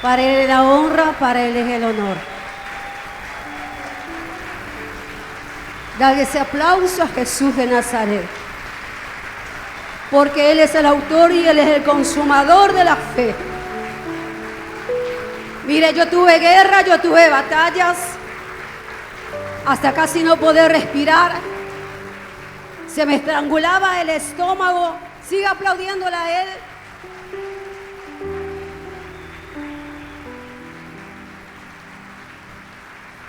Para Él es la honra, para Él es el honor. Dale ese aplauso a Jesús de Nazaret. Porque Él es el autor y Él es el consumador de la fe. Mire, yo tuve guerra, yo tuve batallas, hasta casi no poder respirar. Se me estrangulaba el estómago. Sigue aplaudiéndole a Él.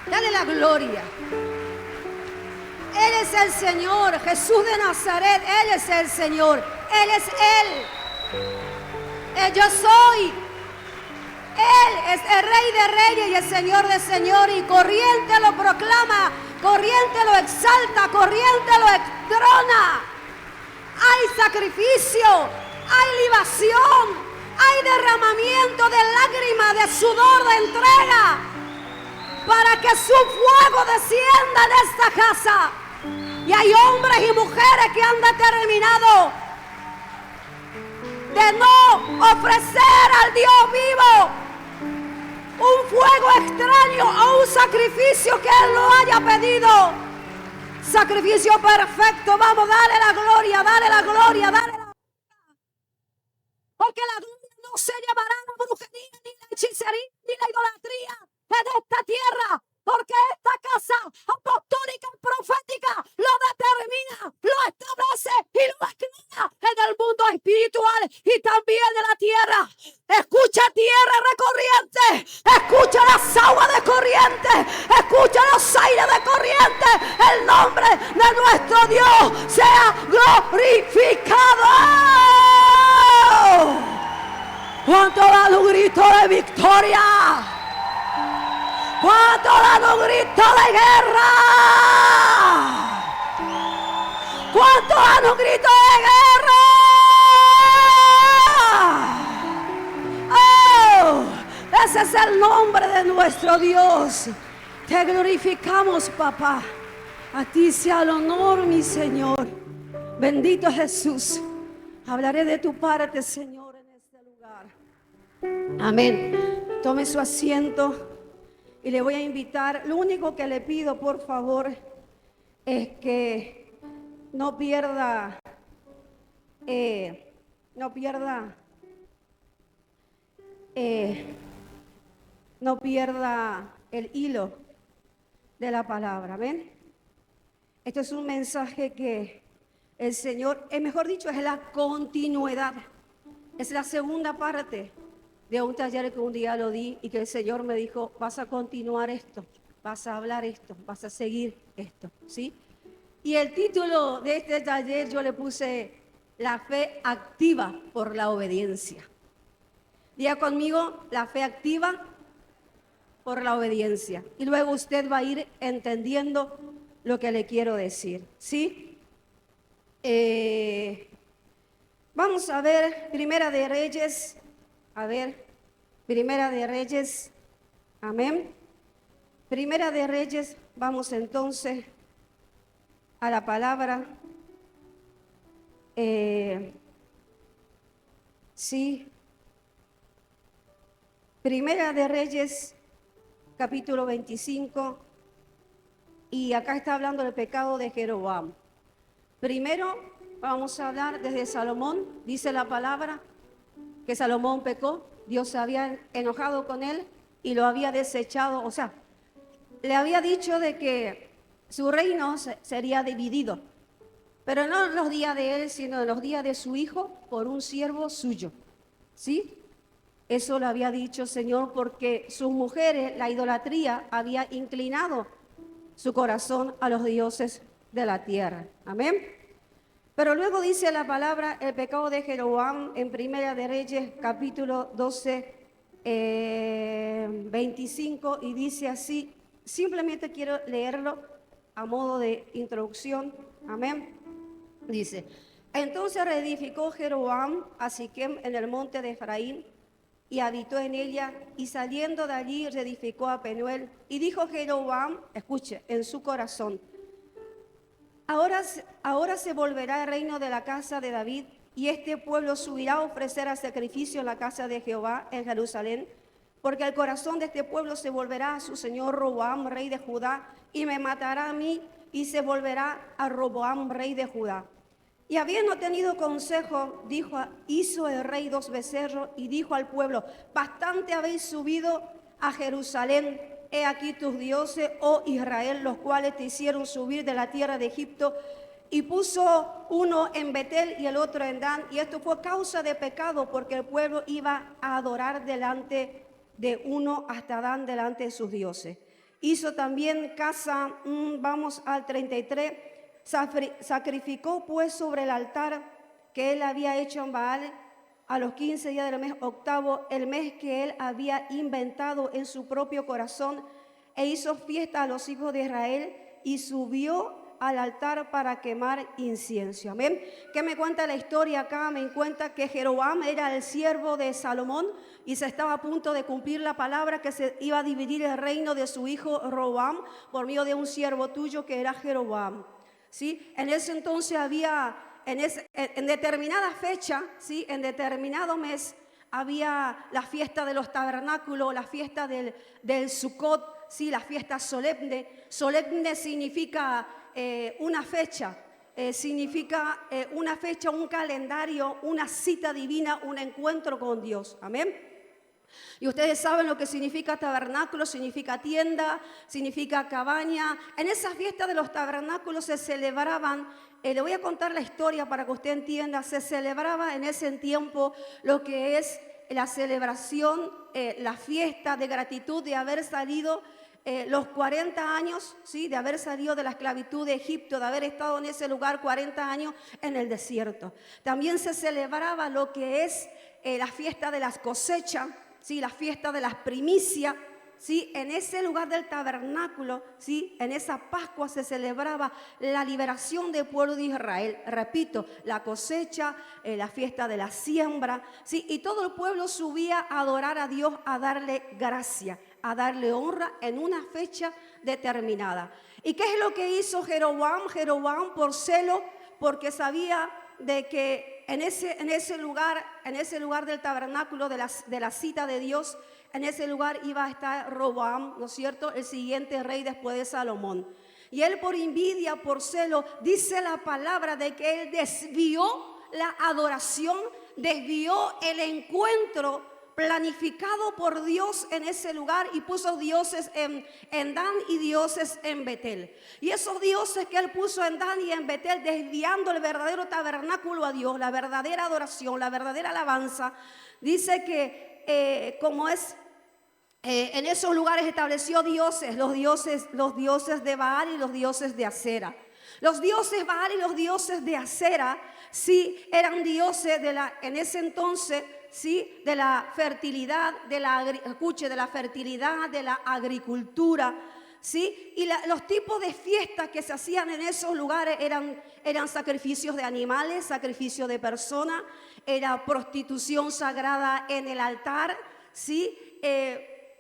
Dale la gloria. Él es el Señor, Jesús de Nazaret, Él es el Señor, Él es Él. Yo soy. Él es el Rey de Reyes y el Señor de Señores, y corriente lo proclama, corriente lo exalta, corriente lo extrona. Hay sacrificio, hay libación, hay derramamiento de lágrimas, de sudor, de entrega, para que su fuego descienda en esta casa. Y hay hombres y mujeres que han determinado de no ofrecer al Dios vivo un fuego extraño o un sacrificio que Él no haya pedido. Sacrificio perfecto. Vamos, dale la gloria, dale la gloria, dale la gloria. Porque la gloria no se llevará la brujería, ni la hechicería, ni la idolatría en esta tierra. Porque esta casa apostólica y profética lo determina, lo establece y lo declara en el mundo espiritual y también en la tierra. Escucha tierra recorriente, escucha las aguas de corriente, escucha los aires de corriente. El nombre de nuestro Dios sea glorificado. ¿Cuánto dan un grito de victoria? ¿Cuánto dan un grito de guerra? ¿Cuánto dan un grito de guerra? ¡Oh! Ese es el nombre de nuestro Dios. Te glorificamos, papá. A ti sea el honor, mi Señor. Bendito Jesús. Hablaré de tu parte, Señor, en este lugar. Amén. Tome su asiento. Y le voy a invitar, lo único que le pido, por favor, es que no pierda el hilo de la palabra. ¿Ven? Esto es un mensaje que el Señor, mejor dicho, es la continuidad. Es la segunda parte de un taller que un día lo di y que el Señor me dijo: vas a continuar esto, vas a hablar esto, vas a seguir esto, ¿sí? Y el título de este taller yo le puse: la fe activa por la obediencia. Diga conmigo: la fe activa por la obediencia. Y luego usted va a ir entendiendo lo que le quiero decir, ¿sí? Vamos a ver Primera de Reyes. Primera de Reyes, amén. Primera de Reyes, vamos entonces a la palabra. Sí. Primera de Reyes, capítulo 25, y acá está hablando del pecado de Jeroboam. Primero vamos a hablar desde Salomón. Dice la palabra que Salomón pecó, Dios se había enojado con él y lo había desechado, o sea, le había dicho de que su reino sería dividido, pero no en los días de él, sino en los días de su hijo por un siervo suyo, ¿sí? Eso lo había dicho el Señor porque sus mujeres, la idolatría, había inclinado su corazón a los dioses de la tierra, amén. Pero luego dice la palabra el pecado de Jeroboam en Primera de Reyes, capítulo 12, 25, y dice así. Simplemente quiero leerlo a modo de introducción, amén. Dice: entonces reedificó Jeroboam a Siquem en el monte de Efraín y habitó en ella, y saliendo de allí reedificó a Penuel. Y dijo Jeroboam, escuche, en su corazón: Ahora se volverá el reino de la casa de David, y este pueblo subirá a ofrecer a sacrificio en la casa de Jehová en Jerusalén. porque el corazón de este pueblo se volverá a su señor Roboam, rey de Judá, y me matará a mí, y se volverá a Roboam, rey de Judá. Y habiendo tenido consejo, hizo el rey 2 becerros y dijo al pueblo: bastante habéis subido a Jerusalén. He aquí tus dioses, oh Israel, los cuales te hicieron subir de la tierra de Egipto. Y puso uno en Betel y el otro en Dan. Y esto fue causa de pecado, porque el pueblo iba a adorar delante de uno hasta Dan, delante de sus dioses. Hizo también casa, vamos al 33. Sacrificó pues sobre el altar que él había hecho en Baal a los 15 días del mes octavo, el mes que él había inventado en su propio corazón, e hizo fiesta a los hijos de Israel y subió al altar para quemar incienso. Amén. ¿Qué me cuenta la historia acá? Me cuenta que Jeroboam era el siervo de Salomón y se estaba a punto de cumplir la palabra que se iba a dividir el reino de su hijo Roboam por medio de un siervo tuyo que era Jeroboam. ¿Sí? En ese entonces había, en determinada fecha, ¿sí? En determinado mes, había la fiesta de los tabernáculos, la fiesta del Sukkot, ¿sí? La fiesta solemne. Solemne significa una fecha, significa una fecha, un calendario, una cita divina, un encuentro con Dios. Amén. Y ustedes saben lo que significa tabernáculo, significa tienda, significa cabaña. En esa fiesta de los tabernáculos se celebraban, le voy a contar la historia para que usted entienda, se celebraba en ese tiempo lo que es la celebración, la fiesta de gratitud de haber salido los 40 años, ¿sí? De haber salido de la esclavitud de Egipto, de haber estado en ese lugar 40 años en el desierto. También se celebraba lo que es la fiesta de las cosechas, ¿sí? La fiesta de las primicias, ¿sí? En ese lugar del tabernáculo, ¿sí? En esa Pascua se celebraba la liberación del pueblo de Israel. Repito, la cosecha, la fiesta de la siembra, ¿sí? Y todo el pueblo subía a adorar a Dios, a darle gracia, a darle honra en una fecha determinada. ¿Y qué es lo que hizo Jeroboam? Jeroboam, por celo, porque sabía de que en ese lugar del tabernáculo, de la cita de Dios, en ese lugar iba a estar Roboam, ¿no es cierto?, el siguiente rey después de Salomón. Y él, por envidia, por celo, dice la palabra de que él desvió la adoración, desvió el encuentro planificado por Dios en ese lugar y puso dioses en Dan y dioses en Betel. Y esos dioses que él puso en Dan y en Betel, desviando el verdadero tabernáculo a Dios, la verdadera adoración, la verdadera alabanza, dice que en esos lugares estableció dioses, los dioses de Baal y los dioses de Acera. Los dioses Baal y los dioses de Acera, sí, eran dioses en ese entonces, sí, de la fertilidad, de la fertilidad, de la agricultura, sí, y los tipos de fiestas que se hacían en esos lugares eran sacrificios de animales, sacrificio de personas, era prostitución sagrada en el altar, sí,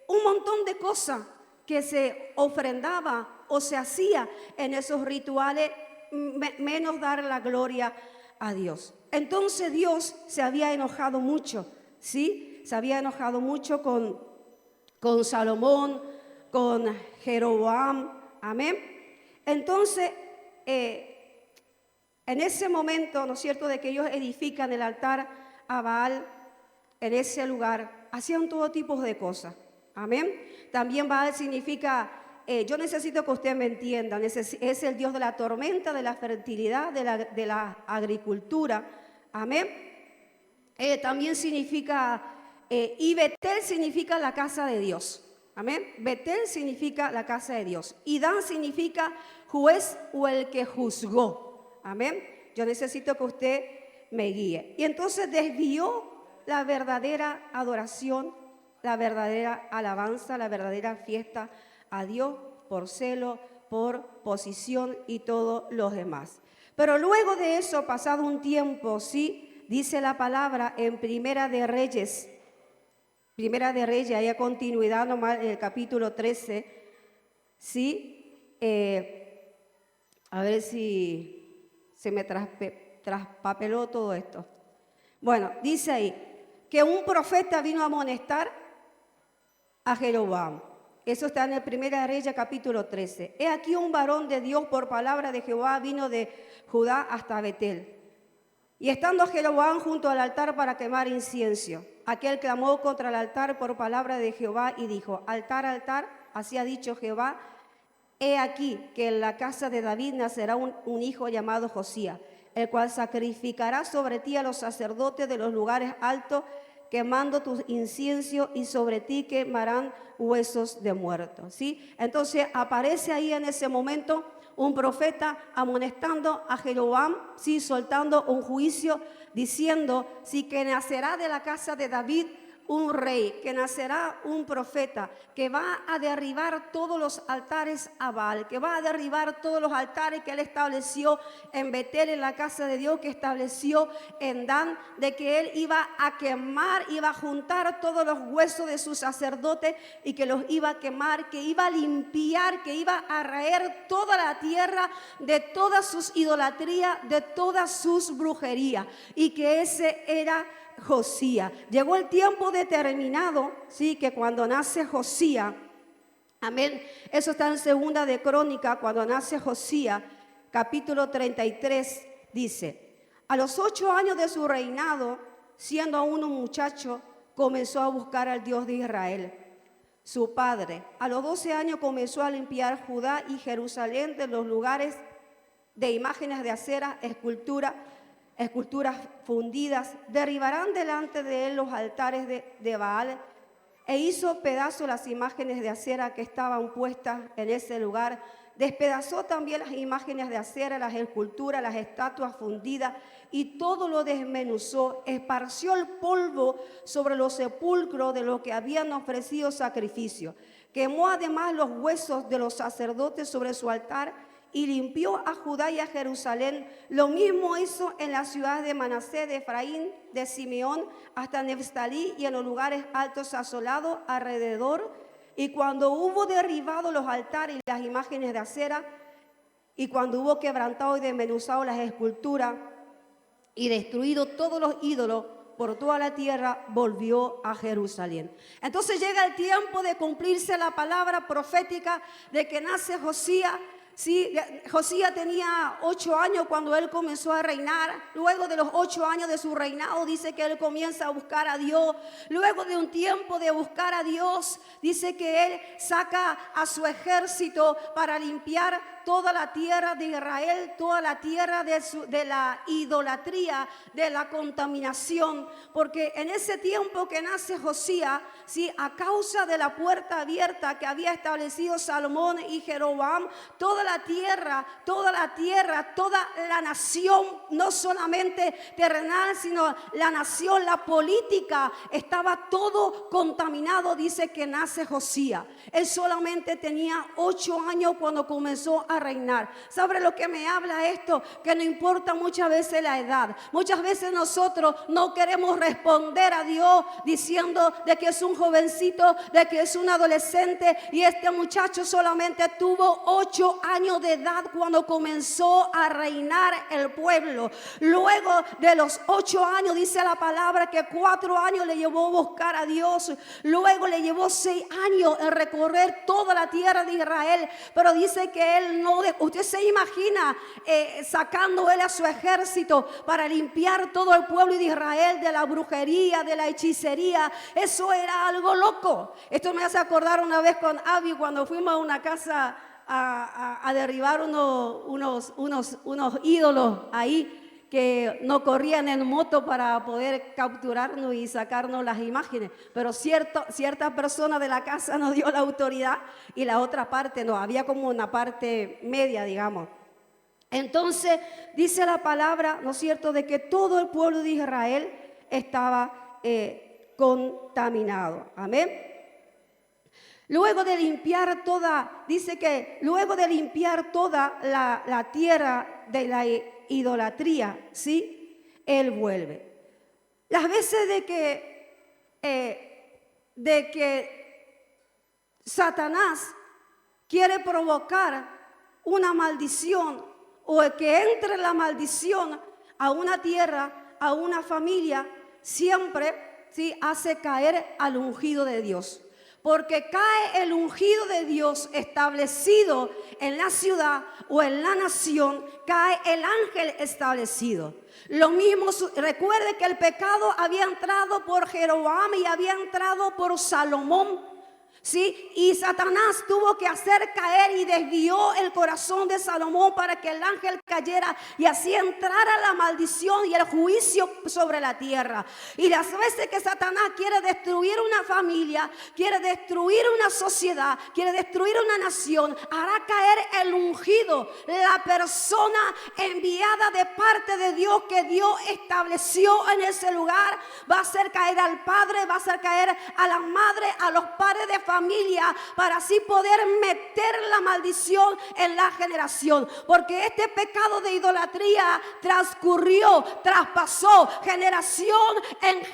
un montón de cosas que se ofrendaba o se hacía en esos rituales, menos dar la gloria a Dios. Entonces Dios se había enojado mucho, ¿sí? Se había enojado mucho con Salomón, con Jeroboam, amén. Entonces, en ese momento, ¿no es cierto?, de que ellos edifican el altar a Baal, en ese lugar, hacían todo tipo de cosas, amén. También Baal significa, yo necesito que usted me entienda, es el Dios de la tormenta, de la fertilidad, de la agricultura, amén. También significa, y Betel significa la casa de Dios, amén. Betel significa la casa de Dios. Y Dan significa juez o el que juzgó, amén. Yo necesito que usted me guíe. Y entonces desvió la verdadera adoración, la verdadera alabanza, la verdadera fiesta a Dios por celo, por posición y todos los demás. Pero luego de eso, pasado un tiempo, sí, dice la palabra en Primera de Reyes, ahí a continuidad nomás en el capítulo 13, sí, a ver si se me traspapeló todo esto. Bueno, dice ahí que un profeta vino a amonestar a Jeroboam. Eso está en el Primera de Reyes, capítulo 13. He aquí un varón de Dios por palabra de Jehová vino de Judá hasta Betel. Y estando Jeroboam junto al altar para quemar incienso, aquel clamó contra el altar por palabra de Jehová y dijo: altar, altar, así ha dicho Jehová, he aquí que en la casa de David nacerá un hijo llamado Josías, el cual sacrificará sobre ti a los sacerdotes de los lugares altos, quemando tus incienso, y sobre ti quemarán huesos de muertos. ¿Sí? Entonces aparece ahí en ese momento un profeta amonestando a Jeroboam, ¿sí? Soltando un juicio, diciendo, sí, que nacerá de la casa de David un rey, que nacerá un profeta, que va a derribar todos los altares a Baal, que va a derribar todos los altares que él estableció en Betel, en la casa de Dios, que estableció en Dan, de que él iba a quemar, iba a juntar todos los huesos de sus sacerdotes y que los iba a quemar, que iba a limpiar, que iba a raer toda la tierra de todas sus idolatrías, de todas sus brujerías, y que ese era Josías. Llegó el tiempo determinado, sí, que cuando nace Josías, amén, eso está en Segunda de Crónica, cuando nace Josías, capítulo 33, dice: a los 8 años de su reinado, siendo aún un muchacho, comenzó a buscar al Dios de Israel, su padre. A los 12 años comenzó a limpiar Judá y Jerusalén de los lugares de imágenes de acera, esculturas fundidas. Derribarán delante de él los altares de Baal, e hizo pedazos las imágenes de acera que estaban puestas en ese lugar. Despedazó también las imágenes de acera, las esculturas, las estatuas fundidas, y todo lo desmenuzó. Esparció el polvo sobre los sepulcros de los que habían ofrecido sacrificio. Quemó además los huesos de los sacerdotes sobre su altar, y limpió a Judá y a Jerusalén. Lo mismo hizo en las ciudades de Manasés, de Efraín, de Simeón, hasta Neftalí, y en los lugares altos asolados alrededor. Y cuando hubo derribado los altares y las imágenes de acera, y cuando hubo quebrantado y desmenuzado las esculturas y destruido todos los ídolos por toda la tierra, volvió a Jerusalén. Entonces llega el tiempo de cumplirse la palabra profética de que nace Josías. Sí, Josías tenía 8 años cuando él comenzó a reinar. Luego de los 8 años de su reinado, dice que él comienza a buscar a Dios. Luego de un tiempo de buscar a Dios, dice que él saca a su ejército para limpiar toda la tierra de Israel, toda la tierra de la idolatría, de la contaminación. Porque en ese tiempo que nace Josías, sí, a causa de la puerta abierta que había establecido Salomón y Jeroboam, toda la tierra, toda la nación, no solamente terrenal, sino la nación, la política, estaba todo contaminado. Dice que nace Josías. Él solamente tenía 8 años cuando comenzó a reinar. ¿Sabe lo que me habla esto? Que no importa muchas veces la edad. Muchas veces nosotros no queremos responder a Dios diciendo de que es un jovencito, de que es un adolescente, y este muchacho solamente tuvo 8 años de edad cuando comenzó a reinar el pueblo. Luego de los 8 años, dice la palabra que 4 años le llevó a buscar a Dios. Luego le llevó 6 años en recorrer toda la tierra de Israel. Pero dice que él no, usted se imagina sacando él a su ejército para limpiar todo el pueblo de Israel de la brujería, de la hechicería. Eso era algo loco. Esto me hace acordar una vez con Abby cuando fuimos a una casa a derribar unos ídolos ahí que no corrían en moto para poder capturarnos y sacarnos las imágenes. Pero cierta persona de la casa nos dio la autoridad y la otra parte no. Había como una parte media, digamos. Entonces dice la palabra, ¿no es cierto?, de que todo el pueblo de Israel estaba contaminado. Amén. Luego de limpiar toda, dice que luego de limpiar toda la tierra de la idolatría, ¿sí?, él vuelve. Las veces de que Satanás quiere provocar una maldición, o que entre la maldición a una tierra, a una familia, siempre, ¿sí?, hace caer al ungido de Dios. Porque cae el ungido de Dios establecido en la ciudad o en la nación, cae el ángel establecido. Lo mismo, recuerde que el pecado había entrado por Jeroboam y había entrado por Salomón. Sí, y Satanás tuvo que hacer caer y desvió el corazón de Salomón para que el ángel cayera y así entrara la maldición y el juicio sobre la tierra. Y las veces que Satanás quiere destruir una familia, quiere destruir una sociedad, quiere destruir una nación, hará caer el ungido, la persona enviada de parte de Dios que Dios estableció en ese lugar. Va a hacer caer al padre, va a hacer caer a la madre, a los padres de familia, para así poder meter la maldición en la generación, porque este pecado de idolatría transcurrió, traspasó generación en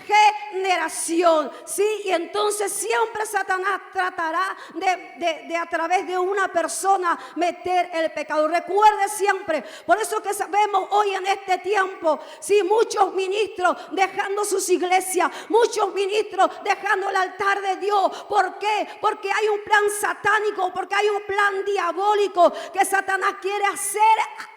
generación, ¿sí? Y entonces siempre Satanás tratará de a través de una persona meter el pecado. Recuerde siempre, por eso que sabemos hoy en este tiempo, sí, muchos ministros dejando sus iglesias, muchos ministros dejando el altar de Dios. ¿Por qué? Porque hay un plan satánico, porque hay un plan diabólico que Satanás quiere hacer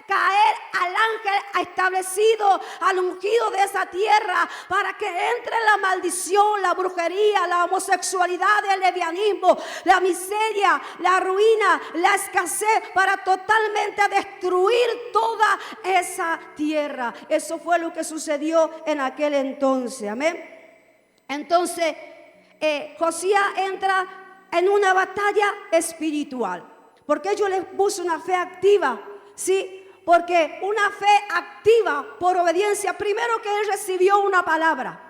caer al ángel establecido, al ungido de esa tierra, para que entre la maldición, la brujería, la homosexualidad, el lesbianismo, la miseria, la ruina, la escasez, para totalmente destruir toda esa tierra. Eso fue lo que sucedió en aquel entonces. Amén. Entonces Josías entra en una batalla espiritual. Porque yo les puse una fe activa, ¿sí? Porque una fe activa por obediencia, primero que él recibió una palabra.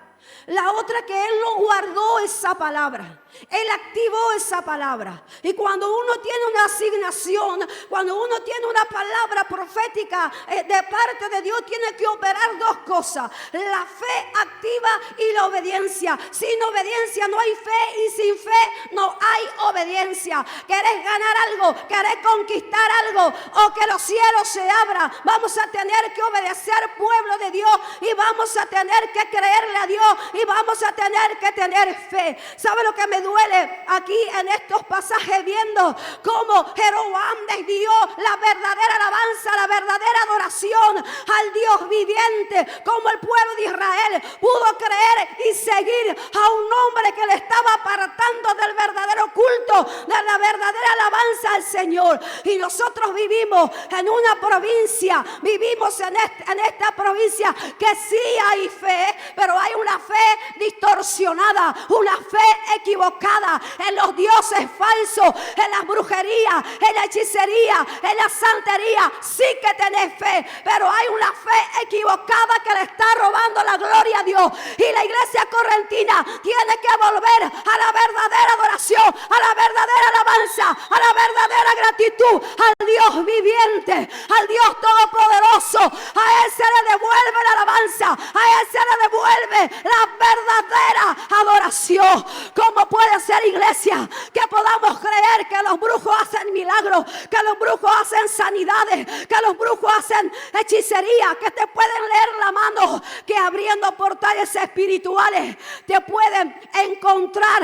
La otra que él no guardó esa palabra. Él activó esa palabra. Y cuando uno tiene una asignación, cuando uno tiene una palabra profética de parte de Dios, tiene que operar dos cosas: la fe activa y la obediencia. Sin obediencia no hay fe y sin fe no hay obediencia. ¿Querés ganar algo? ¿Querés conquistar algo? O que los cielos se abran. Vamos a tener que obedecer, pueblo de Dios, y vamos a tener que creerle a Dios y vamos a tener que tener fe. ¿Sabe lo que me duele aquí en estos pasajes? Viendo cómo Jeroboam desvió la verdadera alabanza, la verdadera adoración al Dios viviente, como el pueblo de Israel pudo creer y seguir a un hombre que le estaba apartando del verdadero culto, de la verdadera alabanza al Señor. Y nosotros vivimos en una provincia, vivimos en esta provincia que sí hay fe, pero hay una fe distorsionada, una fe equivocada en los dioses falsos, en las brujerías, en la hechicería, en la santería. Sí que tenés fe, pero hay una fe equivocada que le está robando la gloria a Dios. Y la iglesia correntina tiene que volver a la verdadera adoración, a la verdadera alabanza, a la verdadera gratitud al Dios viviente, al Dios todopoderoso. A Él se le devuelve la alabanza, a Él se le devuelve la verdadera adoración. ¿Cómo puede ser, iglesia, que podamos creer que los brujos hacen milagros, que los brujos hacen sanidades, que los brujos hacen hechicería, que te pueden leer la mano, que abriendo portales espirituales te pueden encontrar,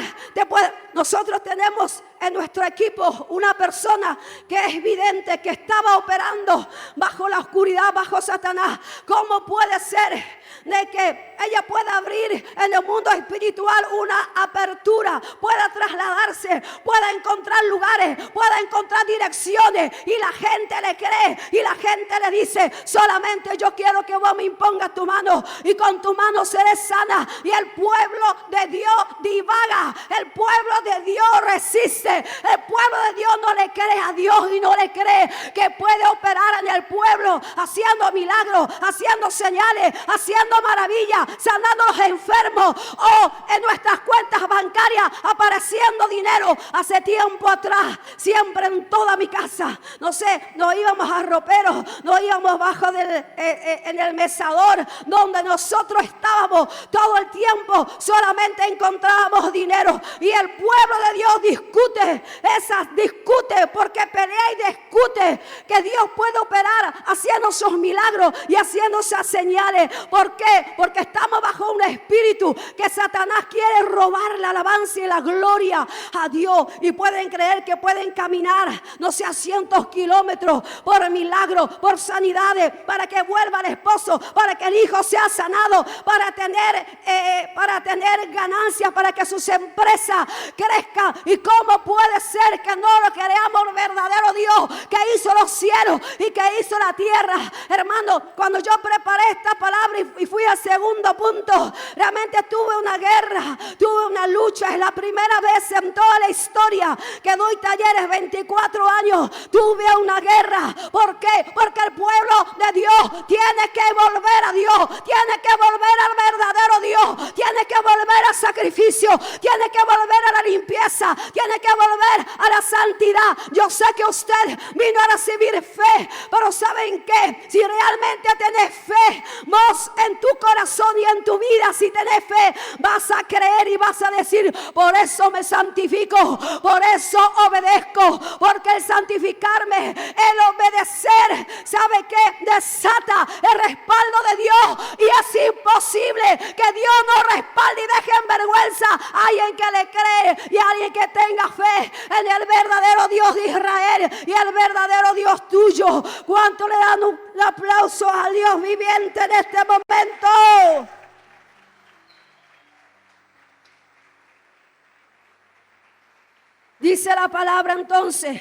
nosotros tenemos en nuestro equipo una persona que es vidente, que estaba operando bajo la oscuridad, bajo Satanás. ¿Cómo puede ser de que ella pueda abrir en el mundo espiritual una apertura, pueda trasladarse, pueda encontrar lugares, pueda encontrar direcciones, y la gente le cree y la gente le dice: solamente yo quiero que vos me impongas tu mano y con tu mano seré sana? Y el pueblo de Dios divaga, el pueblo de Dios resiste, el pueblo de Dios no le cree a Dios y no le cree que puede operar en el pueblo, haciendo milagros, haciendo señales, haciendo maravillas, sanando a los enfermos, o en nuestras cuentas bancarias apareciendo dinero. Hace tiempo atrás, siempre en toda mi casa, no sé, nos íbamos a roperos, nos íbamos bajo en el mesador donde nosotros estábamos todo el tiempo, solamente encontrábamos dinero. verdadero. Y el pueblo de Dios discute porque pelea y discute que Dios puede operar haciendo sus milagros y haciendo esas señales. ¿Por qué? Porque estamos bajo un espíritu que Satanás quiere robar la alabanza y la gloria a Dios. Y pueden creer que pueden caminar, no sé, a cientos kilómetros por milagros, por sanidades, para que vuelva el esposo, para que el hijo sea sanado, para tener ganancias, para que sus empresas crezcan. ¿Y cómo puede ser que no lo creamos el verdadero Dios que hizo los cielos y que hizo la tierra? Hermano, cuando yo preparé esta palabra y fui al segundo punto, realmente tuve una guerra, tuve una lucha. Es la primera vez en toda la historia que doy talleres, 24 años, tuve una guerra. ¿Por qué? Porque el pueblo de Dios tiene que volver a Dios, tiene que volver al verdadero Dios, tiene que volver al sacrificio, tiene que volver a la limpieza, tiene que volver a la santidad. Yo sé que usted vino a recibir fe, pero ¿saben qué? Si realmente tenés fe, vos en tu corazón y en tu vida, si tenés fe, vas a creer y vas a decir: por eso me santifico, por eso obedezco, porque el santificarme, el obedecer, ¿sabe qué? Desata el respaldo de Dios, y es imposible que Dios no respalde y deje en vergüenza a alguien que le cree y a alguien que tenga fe en el verdadero Dios de Israel y el verdadero Dios tuyo. ¿Cuánto le dan un aplauso al Dios viviente en este momento? Dice la palabra entonces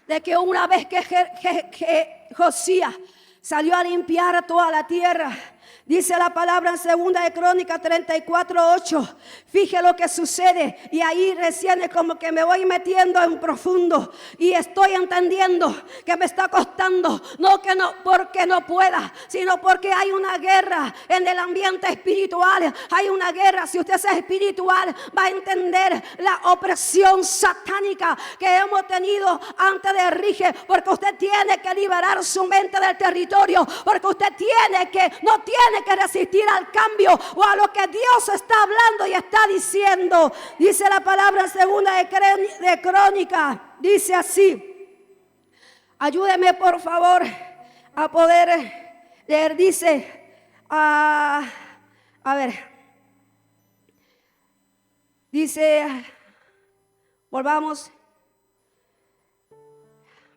de que una vez que Josías salió a limpiar toda la tierra, dice la palabra en 2 de Crónicas 34:8. Fíjese lo que sucede. Y ahí recién es como que me voy metiendo en profundo y estoy entendiendo que me está costando. No porque no pueda, sino porque hay una guerra en el ambiente espiritual. Hay una guerra. Si usted es espiritual, va a entender la opresión satánica que hemos tenido antes de Rige. Porque usted tiene que liberar su mente del territorio. Porque usted no tiene que resistir al cambio o a lo que Dios está hablando y está diciendo. Dice la palabra en 2 de Crónicas, dice así. Ayúdeme por favor a poder leer. Dice, a ver, dice, volvamos.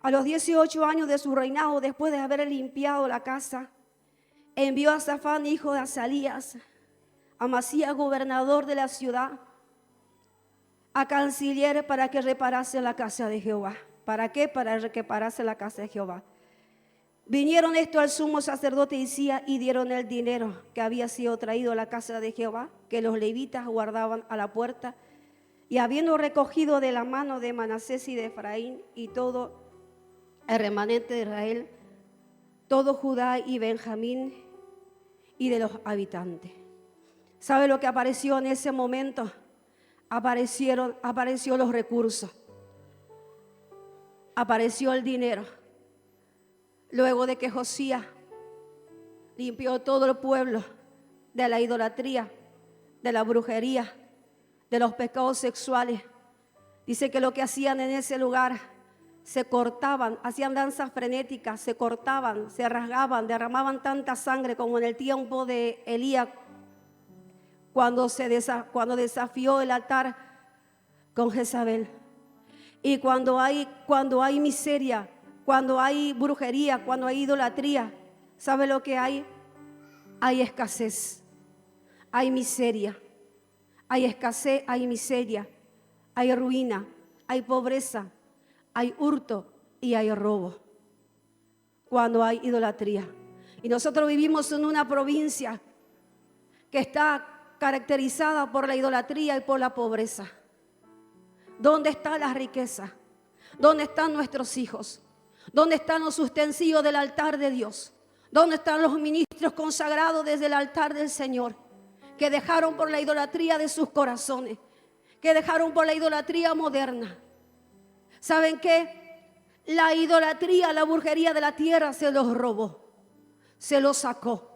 A los 18 años de su reinado, después de haber limpiado la casa, envió a Safán, hijo de Asalías, a Amasías, gobernador de la ciudad, a canciller para que reparase la casa de Jehová. ¿Para qué? Para que reparase la casa de Jehová. Vinieron esto al sumo sacerdote Hilcías y dieron el dinero que había sido traído a la casa de Jehová, que los levitas guardaban a la puerta. Y habiendo recogido de la mano de Manasés y de Efraín y todo el remanente de Israel, todo Judá y Benjamín y de los habitantes. ¿Sabe lo que apareció en ese momento? Apareció los recursos, apareció el dinero. Luego de que Josías limpió todo el pueblo de la idolatría, de la brujería, de los pecados sexuales, dice que lo que hacían en ese lugar, se cortaban, hacían danzas frenéticas, se cortaban, se rasgaban, derramaban tanta sangre como en el tiempo de Elías, cuando desafió el altar con Jezabel. Y cuando hay miseria, cuando hay brujería, cuando hay idolatría, ¿sabe lo que hay? Hay escasez, hay miseria, hay escasez, hay miseria, hay ruina, hay pobreza, hay hurto y hay robo cuando hay idolatría. Y nosotros vivimos en una provincia que está caracterizada por la idolatría y por la pobreza. ¿Dónde está la riqueza? ¿Dónde están nuestros hijos? ¿Dónde están los utensilios del altar de Dios? ¿Dónde están los ministros consagrados desde el altar del Señor? Que dejaron por la idolatría de sus corazones, que dejaron por la idolatría moderna. ¿Saben qué? La idolatría, la brujería de la tierra se los robó, se los sacó.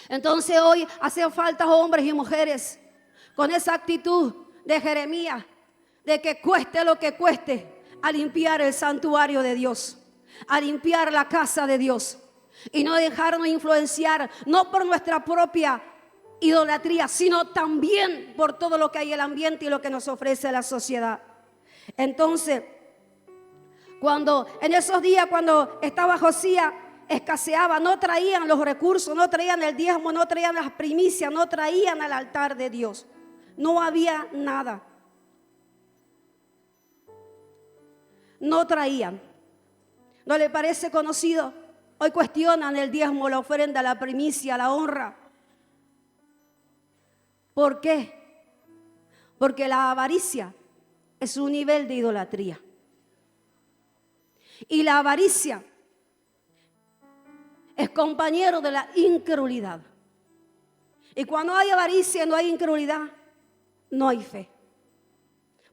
Entonces hoy hacen falta hombres y mujeres con esa actitud de Jeremías, de que cueste lo que cueste, a limpiar el santuario de Dios, a limpiar la casa de Dios y no dejarnos influenciar, no por nuestra propia idolatría, sino también por todo lo que hay en el ambiente y lo que nos ofrece la sociedad. Entonces, cuando en esos días, cuando estaba Josías, escaseaba, no traían los recursos, no traían el diezmo, no traían las primicias, no traían al altar de Dios. No había nada. No traían. ¿No le parece conocido? Hoy cuestionan el diezmo, la ofrenda, la primicia, la honra. ¿Por qué? Porque la avaricia es un nivel de idolatría. Y la avaricia es compañero de la incredulidad. Y cuando hay avaricia, no hay incredulidad, no hay fe.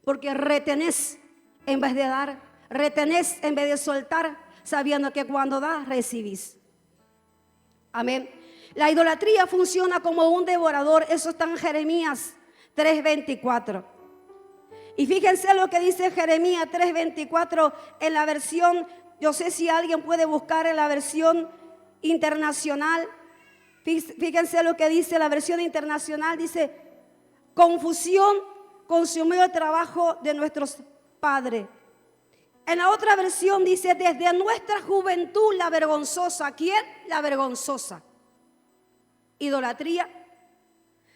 Porque retenés en vez de dar, retenés en vez de soltar, sabiendo que cuando das, recibís. Amén. La idolatría funciona como un devorador. Eso está en Jeremías 3:24. Y fíjense lo que dice Jeremías 3:24 en la versión, yo sé si alguien puede buscar en la versión internacional. Fíjense lo que dice la versión internacional. Dice, confusión consumió el trabajo de nuestros padres. En la otra versión dice, desde nuestra juventud la vergonzosa. ¿Quién? La vergonzosa. Idolatría.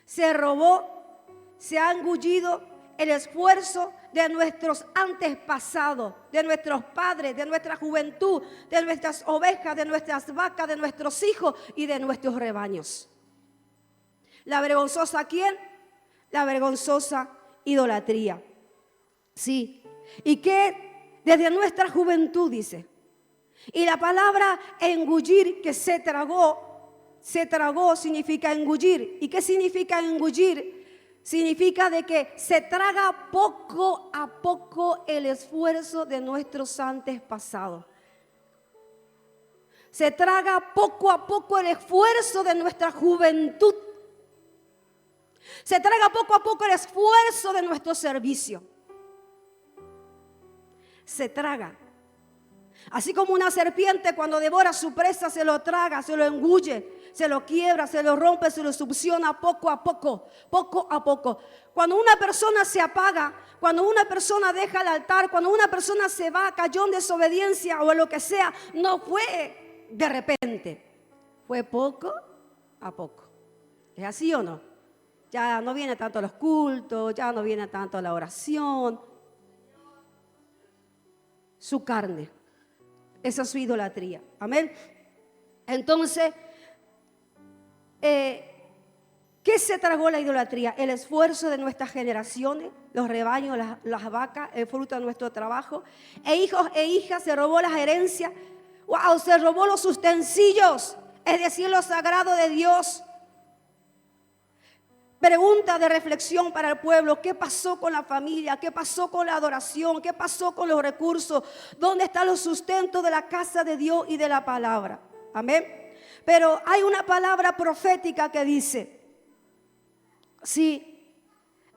Se robó, se ha engullido el esfuerzo de nuestros antepasados, de nuestros padres, de nuestra juventud, de nuestras ovejas, de nuestras vacas, de nuestros hijos y de nuestros rebaños. ¿La vergonzosa quién? La vergonzosa idolatría. Sí. ¿Y qué? Desde nuestra juventud dice. Y la palabra engullir, que se tragó significa engullir. ¿Y qué significa engullir? Significa de que se traga poco a poco el esfuerzo de nuestros antepasados. Se traga poco a poco el esfuerzo de nuestra juventud. Se traga poco a poco el esfuerzo de nuestro servicio. Se traga. Así como una serpiente cuando devora su presa se lo traga, se lo engulle, se lo quiebra, se lo rompe, se lo succiona poco a poco, poco a poco. Cuando una persona se apaga, cuando una persona deja el altar, cuando una persona se va, cayó en desobediencia o en lo que sea, no fue de repente, fue poco a poco. ¿Es así o no? Ya no viene tanto a los cultos, ya no viene tanto a la oración. Su carne. Esa es su idolatría. Amén. Entonces, ¿qué se tragó la idolatría? El esfuerzo de nuestras generaciones, los rebaños, las vacas, el fruto de nuestro trabajo. Hijos e hijas, se robó las herencias. ¡Wow! Se robó los utensilios, es decir, lo sagrado de Dios. Pregunta de reflexión para el pueblo: ¿qué pasó con la familia? ¿Qué pasó con la adoración? ¿Qué pasó con los recursos? ¿Dónde están los sustentos de la casa de Dios y de la palabra? Amén. Pero hay una palabra profética que dice, sí,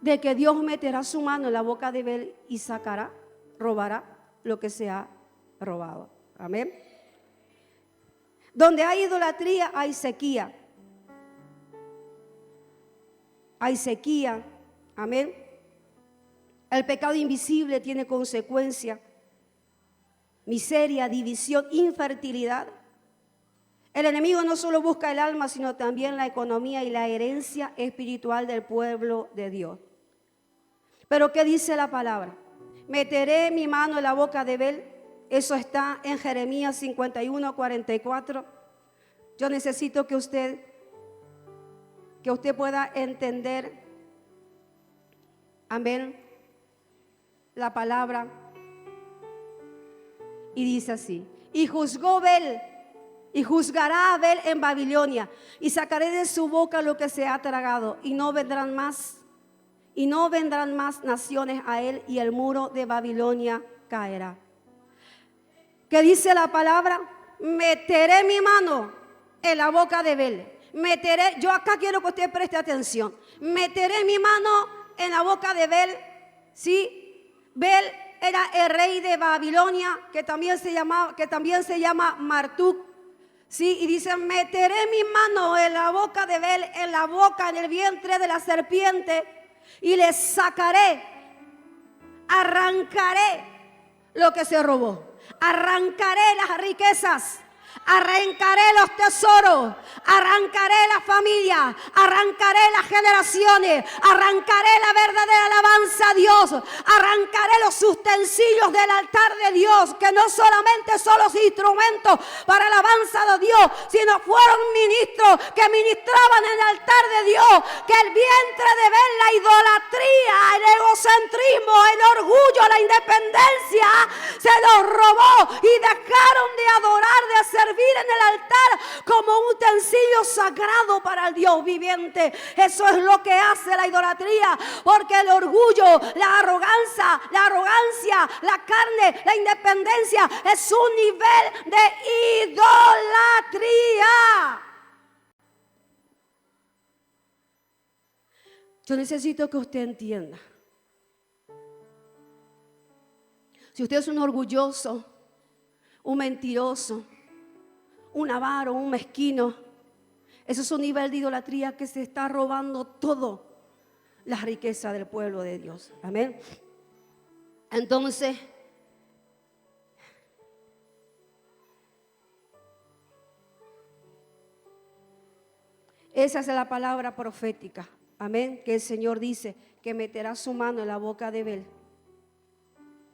de que Dios meterá su mano en la boca de Bel y sacará, robará lo que se ha robado. Amén. Donde hay idolatría hay sequía. Hay sequía, amén. El pecado invisible tiene consecuencias, miseria, división, infertilidad. El enemigo no solo busca el alma, sino también la economía y la herencia espiritual del pueblo de Dios. Pero ¿qué dice la palabra? Meteré mi mano en la boca de Bel. Eso está en Jeremías 51:44. Yo necesito que usted pueda entender, amén, la palabra. Y dice así: y juzgó Bel, y juzgará a Bel en Babilonia, y sacaré de su boca lo que se ha tragado, y no vendrán más naciones a él, y el muro de Babilonia caerá. ¿Qué dice la palabra? Meteré mi mano en la boca de Bel. Yo acá quiero que usted preste atención. Meteré mi mano en la boca de Bel, ¿sí? Bel era el rey de Babilonia, que también se llama Marduk, ¿sí? Y dice, meteré mi mano en la boca de Bel, en la boca, en el vientre de la serpiente, y le sacaré, arrancaré lo que se robó, arrancaré las riquezas, arrancaré los tesoros, arrancaré la familia, arrancaré las generaciones, arrancaré la verdadera alabanza a Dios, arrancaré los utensilios del altar de Dios, que no solamente son los instrumentos para alabanza de Dios, sino fueron ministros que ministraban en el altar de Dios, que el vientre de ver la idolatría, el egocentrismo, el orgullo, la independencia, se los robó y dejaron de adorar, de servir en el altar como un utensilio sagrado para el Dios viviente. Eso es lo que hace la idolatría, porque el orgullo, la arrogancia, la carne, la independencia es un nivel de idolatría. Yo necesito que usted entienda. Si usted es un orgulloso, un mentiroso, un avaro, un mezquino, eso es un nivel de idolatría que se está robando todo la riqueza del pueblo de Dios. Amén. Entonces, esa es la palabra profética. Amén. Que el Señor dice que meterá su mano en la boca de Bel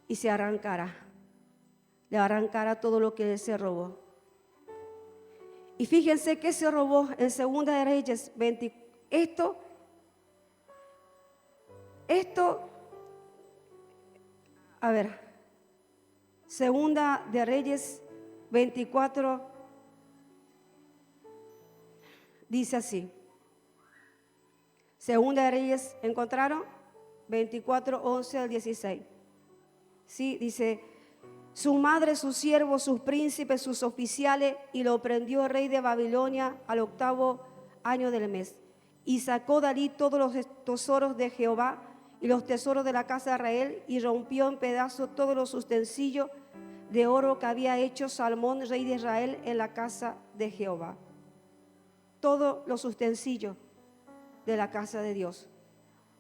y se arrancará. Le arrancará todo lo que él se robó. Y fíjense que se robó en Segunda de Reyes 20. Segunda de Reyes 24 dice así. Segunda de Reyes, ¿encontraron? 24, 11 al 16. Sí, dice, su madre, sus siervos, sus príncipes, sus oficiales, y lo prendió el rey de Babilonia al 8º año del mes. Y sacó David todos los tesoros de Jehová y los tesoros de la casa de Israel, y rompió en pedazos todos los utensilios de oro que había hecho Salomón, rey de Israel, en la casa de Jehová. Todos los utensilios de la casa de Dios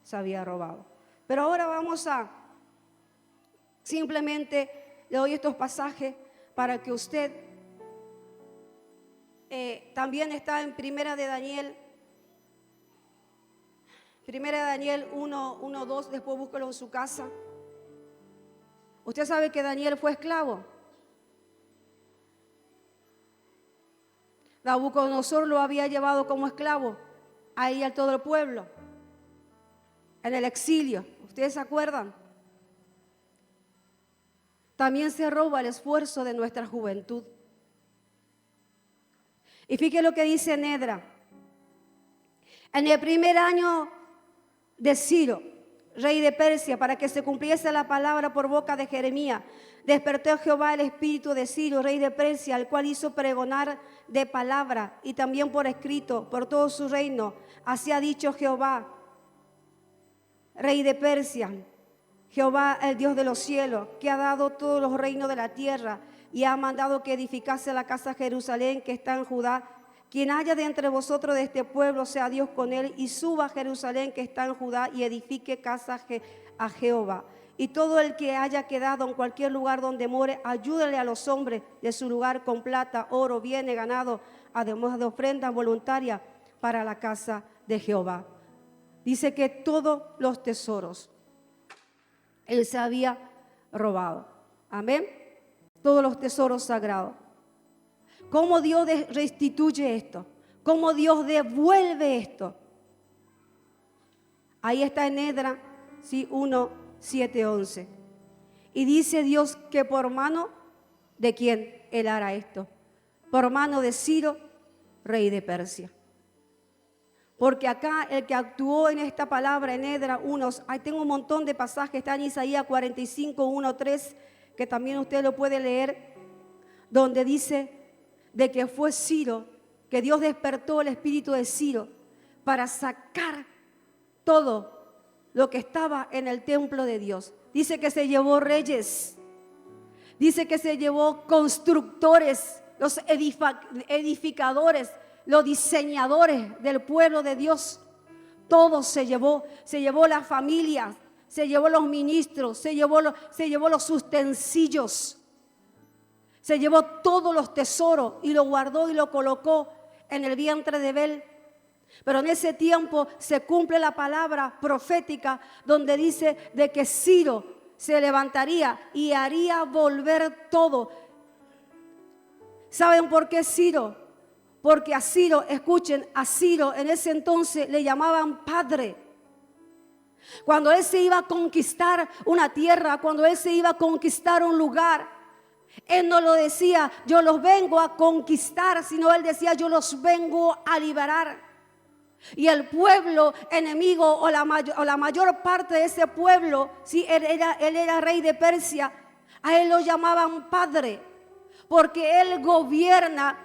se había robado. Pero ahora vamos a simplemente le doy estos pasajes para que usted también está en Primera de Daniel 1, 2, después búsquelo en su casa. Usted sabe que Daniel fue esclavo. Nabucodonosor lo había llevado como esclavo ahí a todo el pueblo en el exilio. ¿Ustedes se acuerdan? También se roba el esfuerzo de nuestra juventud. Y fíjese lo que dice Nedra. En el primer año de Ciro, rey de Persia, para que se cumpliese la palabra por boca de Jeremías, despertó Jehová el espíritu de Ciro, rey de Persia, al cual hizo pregonar de palabra y también por escrito por todo su reino. Así ha dicho Jehová, rey de Persia, Jehová, el Dios de los cielos, que ha dado todos los reinos de la tierra y ha mandado que edificase la casa de Jerusalén que está en Judá. Quien haya de entre vosotros de este pueblo, sea Dios con él, y suba a Jerusalén que está en Judá y edifique casa a Jehová. Y todo el que haya quedado en cualquier lugar donde more, ayúdale a los hombres de su lugar con plata, oro, bienes, ganado, además de ofrenda voluntaria para la casa de Jehová. Dice que todos los tesoros él se había robado. Amén. Todos los tesoros sagrados. ¿Cómo Dios restituye esto? ¿Cómo Dios devuelve esto? Ahí está en Edra, sí, 1, 7, 11. Y dice Dios que por mano de quién Él hará esto. Por mano de Ciro, rey de Persia. Porque acá el que actuó en esta palabra en Edra 1, ahí tengo un montón de pasajes, está en Isaías 45, 1, 3, que también usted lo puede leer, donde dice de que fue Ciro, que Dios despertó el espíritu de Ciro para sacar todo lo que estaba en el templo de Dios. Dice que se llevó reyes, dice que se llevó constructores, los edificadores, los diseñadores del pueblo de Dios. Todo se llevó la familia, se llevó los ministros, se llevó los utensilios, se llevó todos los tesoros y lo guardó y lo colocó en el vientre de Bel. Pero en ese tiempo se cumple la palabra profética donde dice de que Ciro se levantaría y haría volver todo. ¿Saben por qué Ciro? Porque a Ciro, escuchen, a Ciro en ese entonces le llamaban padre. Cuando él se iba a conquistar una tierra, cuando él se iba a conquistar un lugar, él no lo decía, yo los vengo a conquistar, sino él decía, yo los vengo a liberar. Y el pueblo enemigo o la mayor parte de ese pueblo, si él era rey de Persia, a él lo llamaban padre. Porque él gobernaba,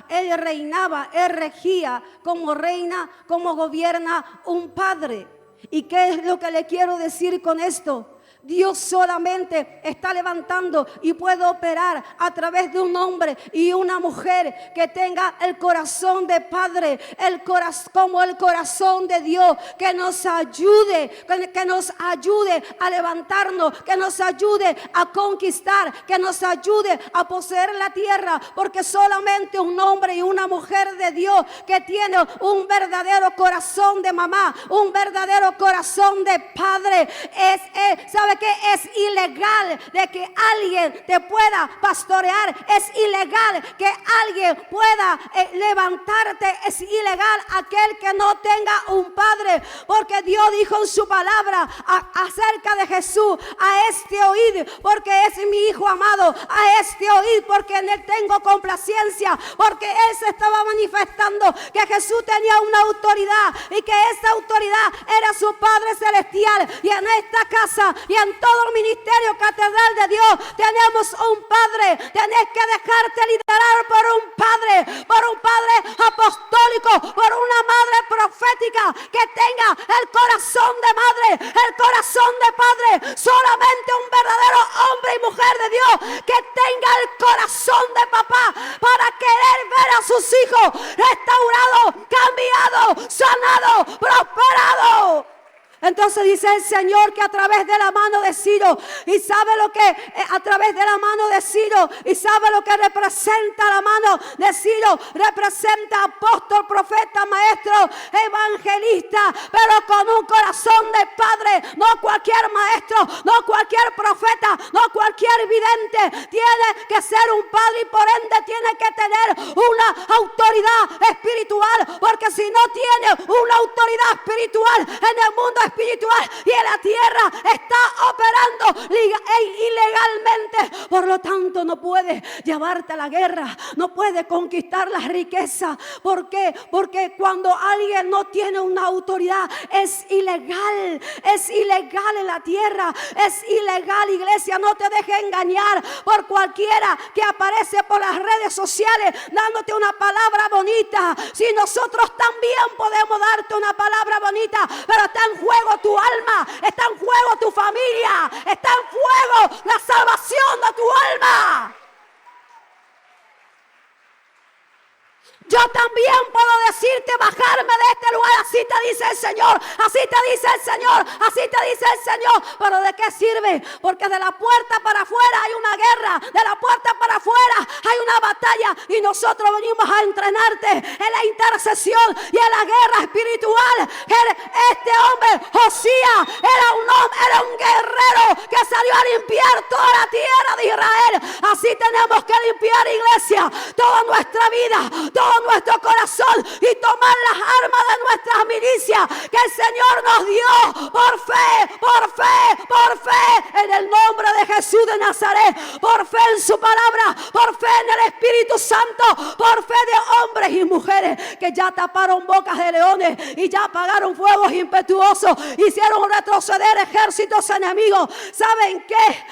él reinaba, él regía como reina, como gobierna un padre. ¿Y qué es lo que le quiero decir con esto? Dios solamente está levantando y puede operar a través de un hombre y una mujer que tenga el corazón de padre, como el corazón de Dios, que nos ayude a levantarnos, que nos ayude a conquistar, que nos ayude a poseer la tierra, porque solamente un hombre y una mujer de Dios que tiene un verdadero corazón de mamá, un verdadero corazón de padre, ¿sabe qué? Es ilegal de que alguien te pueda pastorear, es ilegal que alguien pueda levantarte, es ilegal aquel que no tenga un padre, porque Dios dijo en su palabra acerca de Jesús, a este oíd porque es mi hijo amado, a este oíd porque en él tengo complacencia, porque él se estaba manifestando que Jesús tenía una autoridad y que esa autoridad era su Padre Celestial. Y en esta casa y en todo el ministerio catedral de Dios tenemos un padre. Tenés que dejarte liderar por un padre apostólico, por una madre profética que tenga el corazón de madre, el corazón de padre. Solamente un verdadero hombre y mujer de Dios que tenga el corazón de papá para querer ver a sus hijos restaurados, cambiados, sanados, prosperados. Entonces dice el Señor que a través de la mano de Ciro, y sabe lo que a través de la mano de Ciro, y sabe lo que representa la mano de Ciro, representa apóstol, profeta, maestro, evangelista, pero con un corazón de padre, no cualquier maestro, no cualquier profeta, no cualquier vidente, tiene que ser un padre y por ende tiene que tener una autoridad espiritual, porque si no tiene una autoridad espiritual en el mundo espiritual y en la tierra está operando ilegalmente, por lo tanto no puede llevarte a la guerra, no puede conquistar las riquezas. ¿Por qué? Porque cuando alguien no tiene una autoridad es ilegal en la tierra, es ilegal. Iglesia, no te dejes engañar por cualquiera que aparece por las redes sociales dándote una palabra bonita. Si nosotros también podemos darte una palabra bonita, pero está en juego tu alma, está en juego tu familia, está en fuego la salvación de tu alma. Yo también puedo decirte bajarme de este lugar, así te dice el Señor, así te dice el Señor, así te dice el Señor. Pero ¿de qué sirve? Porque de la puerta para afuera hay una guerra, de la puerta para afuera hay una batalla y nosotros venimos a entrenarte en la intercesión y en la guerra espiritual. Este hombre, Josías, era un guerrero que salió a limpiar toda la tierra de Israel. Así tenemos que limpiar, iglesia, toda nuestra vida, todo nuestro corazón y tomar las armas de nuestras milicias que el Señor nos dio por fe, por fe en el nombre de Jesús de Nazaret, por fe en su palabra, por fe en el Espíritu Santo, por fe de hombres y mujeres que ya taparon bocas de leones y ya apagaron fuegos impetuosos, hicieron retroceder ejércitos enemigos. ¿Saben qué?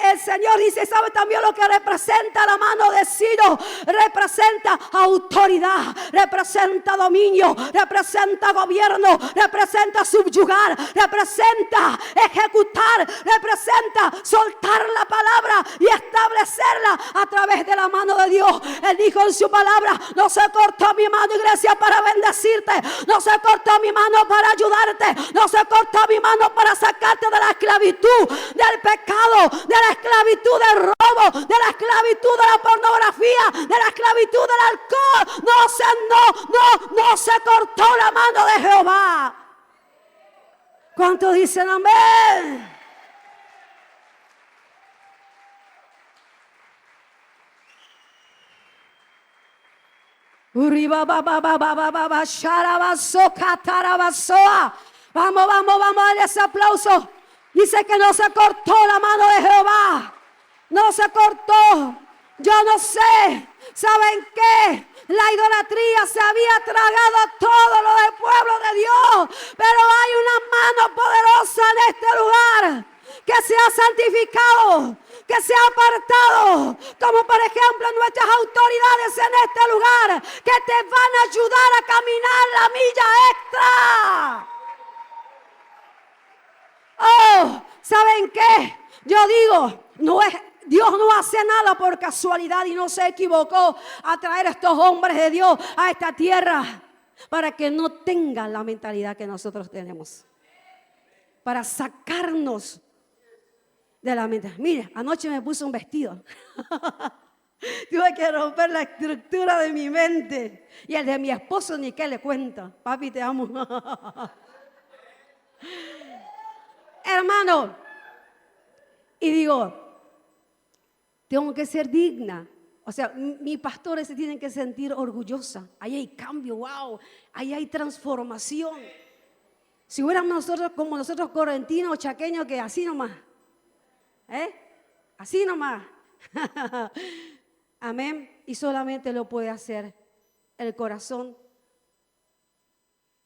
El Señor dice, ¿sabe también lo que representa la mano de Ciro? Representa autoridad, representa dominio, representa gobierno, representa subyugar, representa ejecutar, representa soltar la palabra y establecerla a través de la mano de Dios. Él dijo en su palabra, no se cortó mi mano, iglesia, para bendecirte, no se cortó mi mano para ayudarte, no se cortó mi mano para sacarte de la esclavitud, del pecado, de la esclavitud del robo, de la esclavitud de la pornografía, de la esclavitud del alcohol. No se cortó la mano de Jehová. ¿Cuántos dicen amén? Vamos a darle ese aplauso. Dice que no se cortó la mano de Jehová. No se cortó. Yo no sé. ¿Saben qué? La idolatría se había tragado todo lo del pueblo de Dios. Pero hay una mano poderosa en este lugar que se ha santificado, que se ha apartado, como por ejemplo nuestras autoridades en este lugar, que te van a ayudar a caminar la milla extra. Oh, ¿saben qué? Yo digo, Dios no hace nada por casualidad y no se equivocó a traer a estos hombres de Dios a esta tierra para que no tengan la mentalidad que nosotros tenemos, para sacarnos de la mente. Mire, anoche me puse un vestido. Tuve que romper la estructura de mi mente. Y el de mi esposo ni qué le cuento. Papi, te amo. Hermano. Y digo, tengo que ser digna. O sea, mis pastores se tienen que sentir orgullosa. Ahí hay cambio, wow. Ahí hay transformación. Si hubiéramos nosotros como nosotros correntinos o chaqueños, que así nomás. Así nomás. Amén. Y solamente lo puede hacer el corazón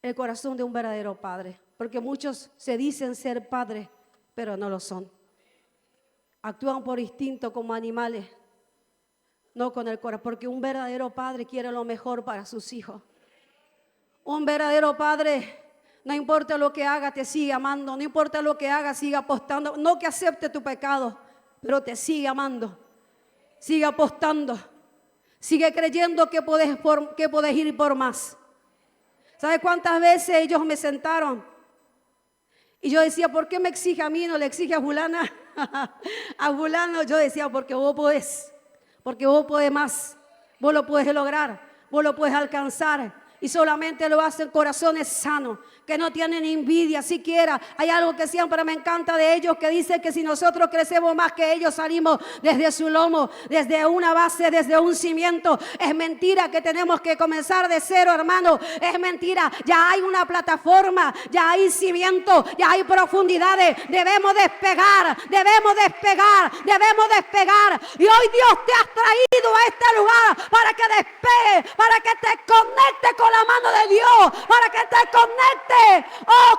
de un verdadero padre. Porque muchos se dicen ser padres, pero no lo son. Actúan por instinto como animales, no con el corazón. Porque un verdadero padre quiere lo mejor para sus hijos. Un verdadero padre, no importa lo que haga, te sigue amando. No importa lo que haga, sigue apostando. No que acepte tu pecado, pero te sigue amando. Sigue apostando. Sigue creyendo que puedes ir por más. ¿Sabes cuántas veces ellos me sentaron? Y yo decía, ¿por qué me exige a mí, no le exige a fulana? A fulano. Yo decía, porque vos podés. Porque vos podés más. Vos lo puedes lograr. Vos lo puedes alcanzar. Y solamente lo hacen corazones sanos, que no tienen envidia siquiera. Hay algo que siempre me encanta de ellos, que dice que si nosotros crecemos más que ellos, salimos desde su lomo, desde una base, desde un cimiento. Es mentira que tenemos que comenzar de cero, hermano. Es mentira. Ya hay una plataforma, ya hay cimiento, ya hay profundidades. Debemos despegar. Y hoy Dios te ha traído a este lugar para que despegue, para que te conecte con la mano de Dios, para que te conecte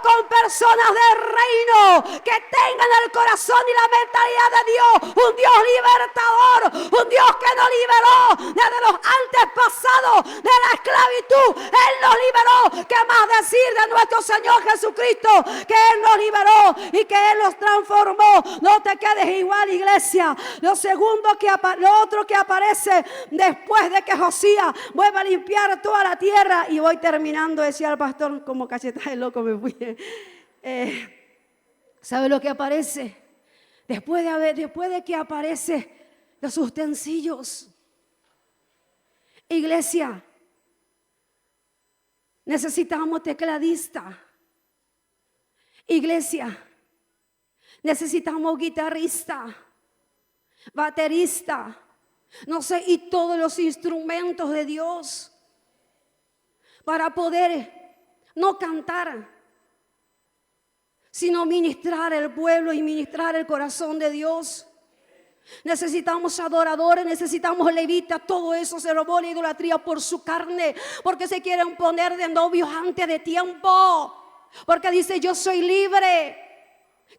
con personas del reino que tengan el corazón y la mentalidad de Dios, un Dios libertador, un Dios que nos liberó desde los antepasados de la esclavitud. Él nos liberó. ¿Qué más decir de nuestro Señor Jesucristo? Que Él nos liberó y que Él nos transformó. No te quedes igual, iglesia. Lo otro que aparece después de que Josías vuelve a limpiar toda la tierra. Y voy terminando, decía el pastor, como cachetada de loco me fui. ¿Sabe lo que aparece? Después de que aparece los utensilios. Iglesia, necesitamos tecladista. Iglesia, necesitamos guitarrista, baterista, no sé, y todos los instrumentos de Dios. Para poder no cantar, sino ministrar el pueblo y ministrar el corazón de Dios. Necesitamos adoradores, necesitamos levitas. Todo eso se robó la idolatría por su carne, porque se quieren poner de novios antes de tiempo, porque dice: yo soy libre,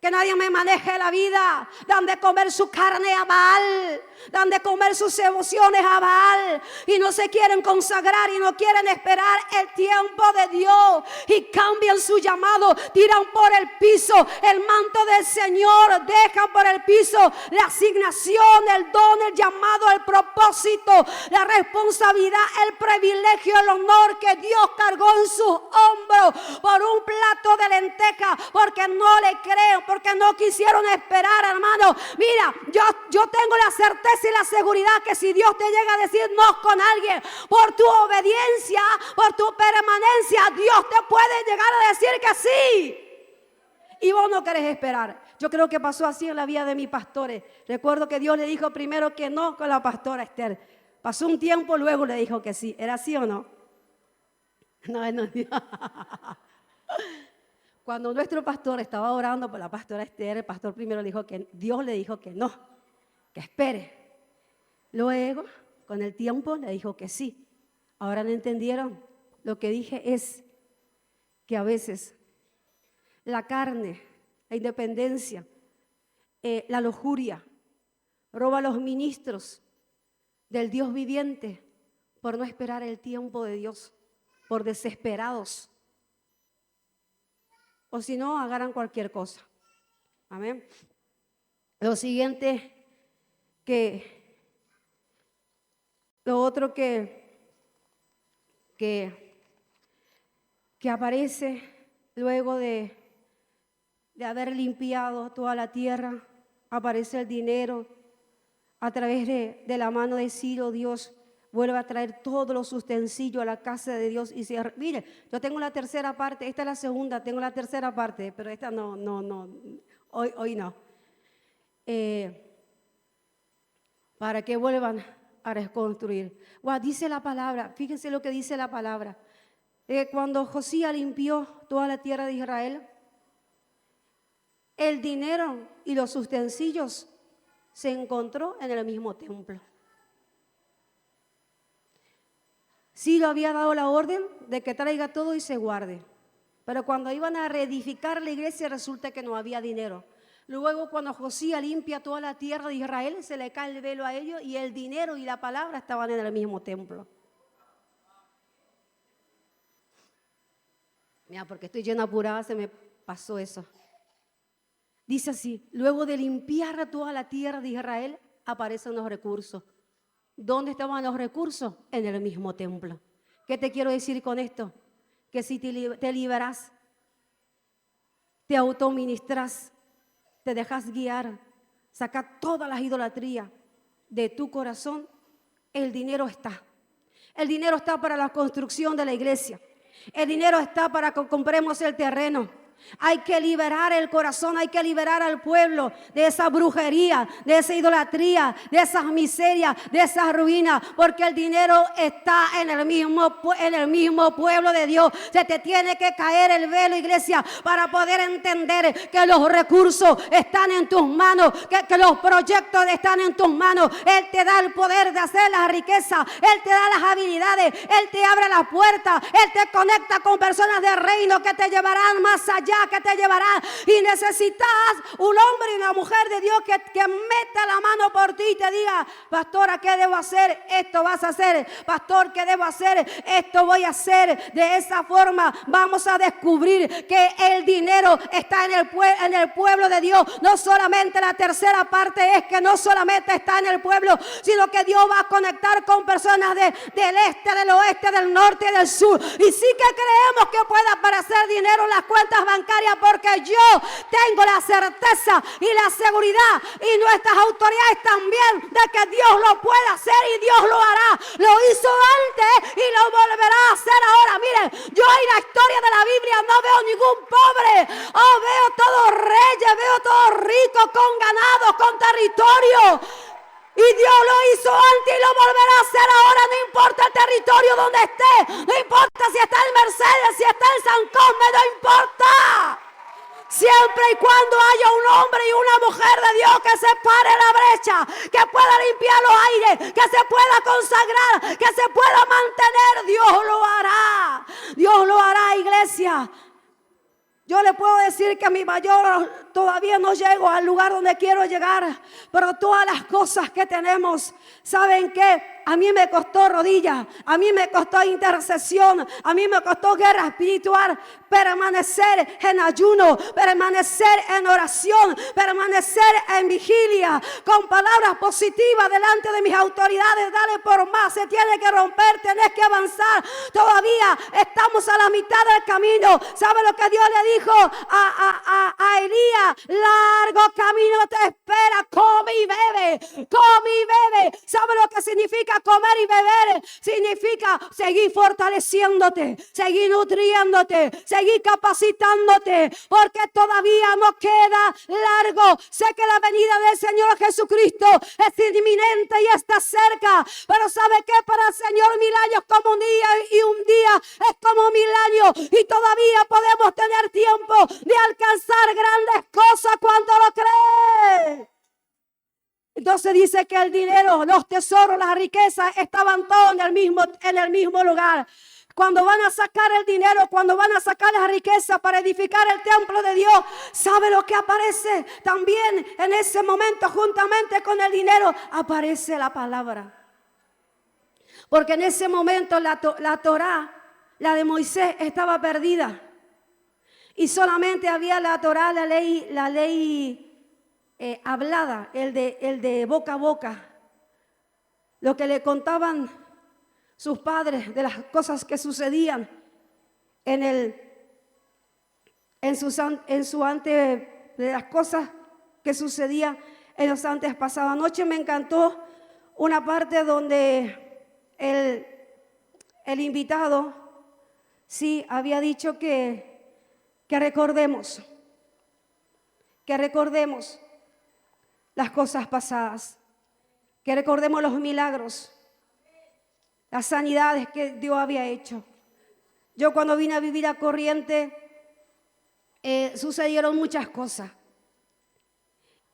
que nadie me maneje la vida. Dan de comer su carne a Baal, dan de comer sus emociones a Baal, y no se quieren consagrar y no quieren esperar el tiempo de Dios, y cambian su llamado, tiran por el piso el manto del Señor, dejan por el piso la asignación, el don, el llamado, el propósito, la responsabilidad, el privilegio, el honor que Dios cargó en sus hombros por un plato de lentejas, porque no le creen, porque no quisieron esperar, hermano. Mira, yo tengo la certeza y la seguridad que si Dios te llega a decir no con alguien, por tu obediencia, por tu permanencia, Dios te puede llegar a decir que sí. Y vos no querés esperar. Yo creo que pasó así en la vida de mis pastores. Recuerdo que Dios le dijo primero que no con la pastora Esther. Pasó un tiempo, luego le dijo que sí. ¿Era así o no? No. Cuando nuestro pastor estaba orando por la pastora Esther, el pastor primero le dijo que Dios le dijo que no, que espere. Luego, con el tiempo, le dijo que sí. Ahora no entendieron. Lo que dije es que a veces la carne, la independencia, la lujuria, roba a los ministros del Dios viviente por no esperar el tiempo de Dios, por desesperados. O si no, agarran cualquier cosa. Amén. Lo otro que aparece luego de haber limpiado toda la tierra, aparece el dinero. A través de la mano de Ciro, Dios vuelve a traer todos los utensilios a la casa de Dios. Y mire, yo tengo la tercera parte, esta es la segunda, tengo la tercera parte, pero esta no, hoy no. Para que vuelvan a reconstruir. Dice la palabra, fíjense lo que dice la palabra. Cuando Josías limpió toda la tierra de Israel, el dinero y los utensilios se encontró en el mismo templo. Ciro había dado la orden de que traiga todo y se guarde. Pero cuando iban a reedificar la iglesia, resulta que no había dinero. Luego, cuando Josías limpia toda la tierra de Israel, se le cae el velo a ellos y el dinero y la palabra estaban en el mismo templo. Mira, porque estoy llena apurada, se me pasó eso. Dice así: luego de limpiar toda la tierra de Israel, aparecen los recursos. ¿Dónde estaban los recursos? En el mismo templo. ¿Qué te quiero decir con esto? Que si te liberas, te autoministras, te dejas guiar, saca todas las idolatrías de tu corazón, el dinero está. El dinero está para la construcción de la iglesia. El dinero está para que compremos el terreno. Hay que liberar el corazón, hay que liberar al pueblo de esa brujería, de esa idolatría, de esas miserias, de esas ruinas, porque el dinero está en el mismo pueblo de Dios. Se te tiene que caer el velo, iglesia, para poder entender que los recursos están en tus manos, que los proyectos están en tus manos. Él te da el poder de hacer la riqueza, Él te da las habilidades, Él te abre las puertas, Él te conecta con personas del reino que te llevarán más allá, que te llevará. Y necesitas un hombre y una mujer de Dios que meta la mano por ti y te diga: pastora, ¿qué debo hacer? Esto vas a hacer. Pastor, ¿qué debo hacer? Esto voy a hacer. De esa forma vamos a descubrir que el dinero está en el pueblo de Dios. No solamente la tercera parte es que no solamente está en el pueblo, sino que Dios va a conectar con personas del este, del oeste, del norte y del sur. Y sí que creemos que puede aparecer dinero en las cuentas bancarias, porque yo tengo la certeza y la seguridad, y nuestras autoridades también, de que Dios lo puede hacer y Dios lo hará. Lo hizo antes y lo volverá a hacer ahora. Miren, yo en la historia de la Biblia no veo ningún pobre. Veo todos reyes, veo todos ricos, con ganado, con territorio. Y Dios lo hizo antes y lo volverá a hacer ahora. No importa el territorio donde esté, no importa si está en Mercedes, si está en San Cosme, no importa. Siempre y cuando haya un hombre y una mujer de Dios que se pare en la brecha, que pueda limpiar los aires, que se pueda consagrar, que se pueda mantener, Dios lo hará. Dios lo hará, iglesia. Yo le puedo decir que a mi mayor todavía no llego al lugar donde quiero llegar, pero todas las cosas que tenemos, ¿saben qué? A mí me costó rodillas, a mí me costó intercesión, a mí me costó guerra espiritual, permanecer en ayuno, permanecer en oración, permanecer en vigilia, con palabras positivas delante de mis autoridades. Dale por más, se tiene que romper, tenés que avanzar. Todavía estamos a la mitad del camino. ¿Sabe lo que Dios le dijo a Elías? Largo camino te espera, come y bebe, come y bebe. ¿Sabe lo que significa comer y beber? Significa seguir fortaleciéndote, seguir nutriéndote, seguir capacitándote, porque todavía no queda largo. Sé que la venida del Señor Jesucristo es inminente y está cerca, pero ¿sabe qué? Para el Señor 1000 años como un día, y un día es como 1000 años, y todavía podemos tener tiempo de alcanzar grandes cosas cuando lo cree. Entonces dice que el dinero, los tesoros, las riquezas estaban todos en el mismo lugar. Cuando van a sacar el dinero, cuando van a sacar la riqueza para edificar el templo de Dios, ¿sabe lo que aparece? También en ese momento, juntamente con el dinero, aparece la palabra. Porque en ese momento la Torá, la de Moisés, estaba perdida. Y solamente había la Torá, la ley hablada, el de boca a boca. Lo que le contaban sus padres de las cosas que sucedían de las cosas que sucedían en los antepasados. Anoche me encantó una parte donde el invitado sí había dicho que recordemos las cosas pasadas, que recordemos los milagros, las sanidades que Dios había hecho. Yo cuando vine a vivir a Corrientes, sucedieron muchas cosas.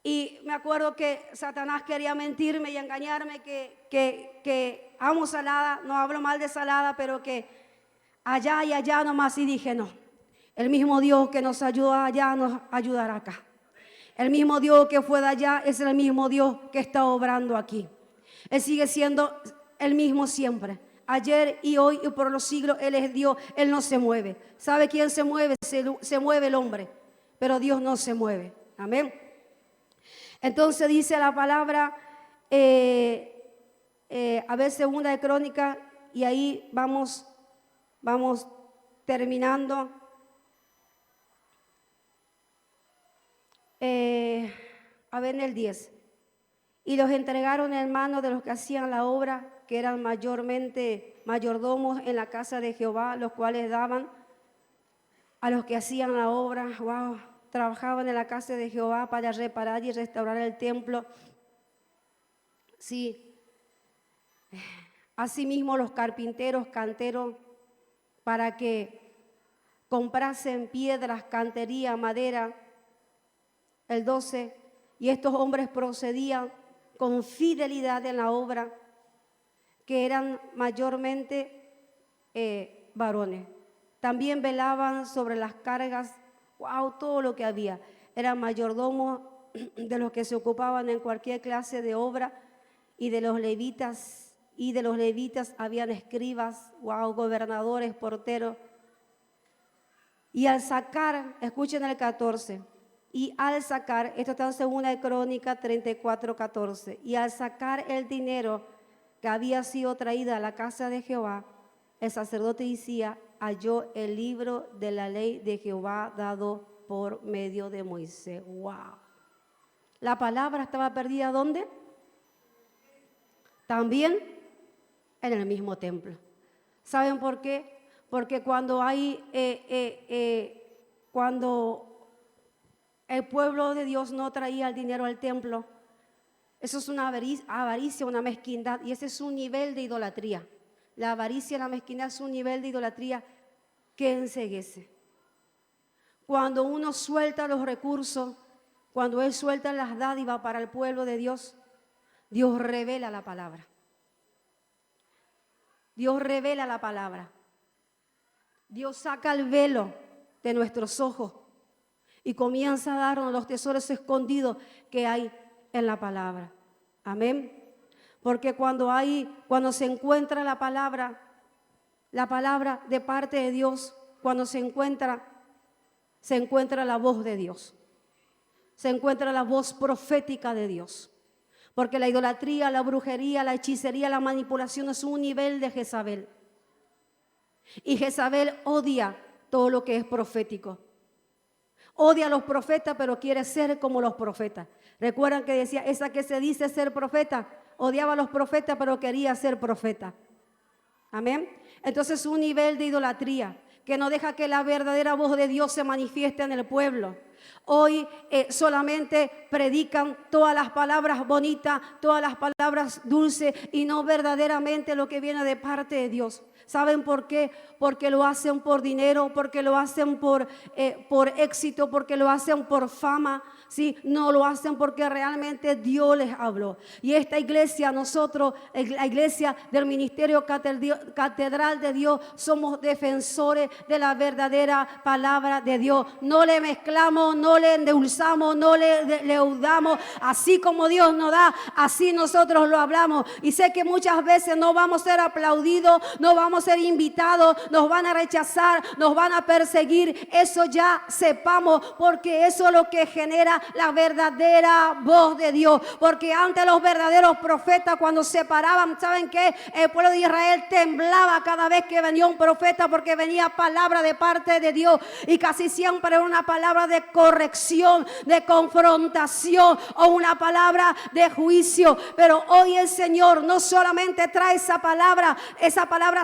Y me acuerdo que Satanás quería mentirme y engañarme, que amo Salada, no hablo mal de Salada, pero que allá y allá nomás. Y dije, no, el mismo Dios que nos ayudó allá nos ayudará acá. El mismo Dios que fue de allá es el mismo Dios que está obrando aquí. Él sigue siendo el mismo siempre. Ayer y hoy y por los siglos Él es Dios. Él no se mueve. ¿Sabe quién se mueve? Se mueve el hombre. Pero Dios no se mueve. Amén. Entonces dice la palabra, a ver, Segunda de Crónica, y ahí vamos terminando. A ver, en el 10. Y los entregaron en manos de los que hacían la obra, que eran mayormente mayordomos en la casa de Jehová, los cuales daban a los que hacían la obra. Wow, trabajaban en la casa de Jehová para reparar y restaurar el templo. Sí. Asimismo los carpinteros, canteros, para que comprasen piedras, cantería, madera. El 12, y estos hombres procedían con fidelidad en la obra, que eran mayormente varones. También velaban sobre las cargas, wow, todo lo que había. Eran mayordomos de los que se ocupaban en cualquier clase de obra, y de los levitas habían escribas, wow, gobernadores, porteros. Y al sacar, escuchen el 14, y al sacar, esto está en Segunda de Crónica 34:14, y al sacar el dinero que había sido traído a la casa de Jehová, el sacerdote Hilcías halló el libro de la ley de Jehová dado por medio de Moisés. ¡Wow! La palabra estaba perdida, ¿dónde? También en el mismo templo. ¿Saben por qué? Porque cuando el pueblo de Dios no traía el dinero al templo, eso es una avaricia, una mezquindad, y ese es un nivel de idolatría. La avaricia y la mezquindad es un nivel de idolatría que enceguece. cuando uno suelta los recursos, cuando Él suelta las dádivas para el pueblo de Dios, Dios revela la palabra. Dios revela la palabra. Dios saca el velo de nuestros ojos y comienza a darnos los tesoros escondidos que hay en la palabra. Amén. Porque cuando se encuentra la palabra de parte de Dios, cuando se encuentra la voz de Dios. Se encuentra la voz profética de Dios. Porque la idolatría, la brujería, la hechicería, la manipulación es un nivel de Jezabel. Y Jezabel odia todo lo que es profético. Odia a los profetas, pero quiere ser como los profetas. Recuerdan que decía, esa que se dice ser profeta, odiaba a los profetas, pero quería ser profeta. Amén. Entonces un nivel de idolatría que no deja que la verdadera voz de Dios se manifieste en el pueblo. Hoy solamente predican todas las palabras bonitas, todas las palabras dulces y no verdaderamente lo que viene de parte de Dios. ¿Saben por qué? Porque lo hacen por dinero, porque lo hacen por éxito, porque lo hacen por fama. Sí, no lo hacen porque realmente Dios les habló. Y esta iglesia, nosotros, la iglesia del Ministerio Catedral de Dios, somos defensores de la verdadera palabra de Dios. No le mezclamos, no le endulzamos, no le leudamos. Así como Dios nos da, así nosotros lo hablamos. Y sé que muchas veces no vamos a ser aplaudidos, no vamos a ser invitados, nos van a rechazar, nos van a perseguir. Eso ya sepamos, porque eso es lo que genera la verdadera voz de Dios. Porque antes los verdaderos profetas, cuando se paraban, ¿saben qué? El pueblo de Israel temblaba cada vez que venía un profeta, porque venía palabra de parte de Dios, y casi siempre era una palabra de corrección, de confrontación o una palabra de juicio. Pero hoy el Señor no solamente trae esa palabra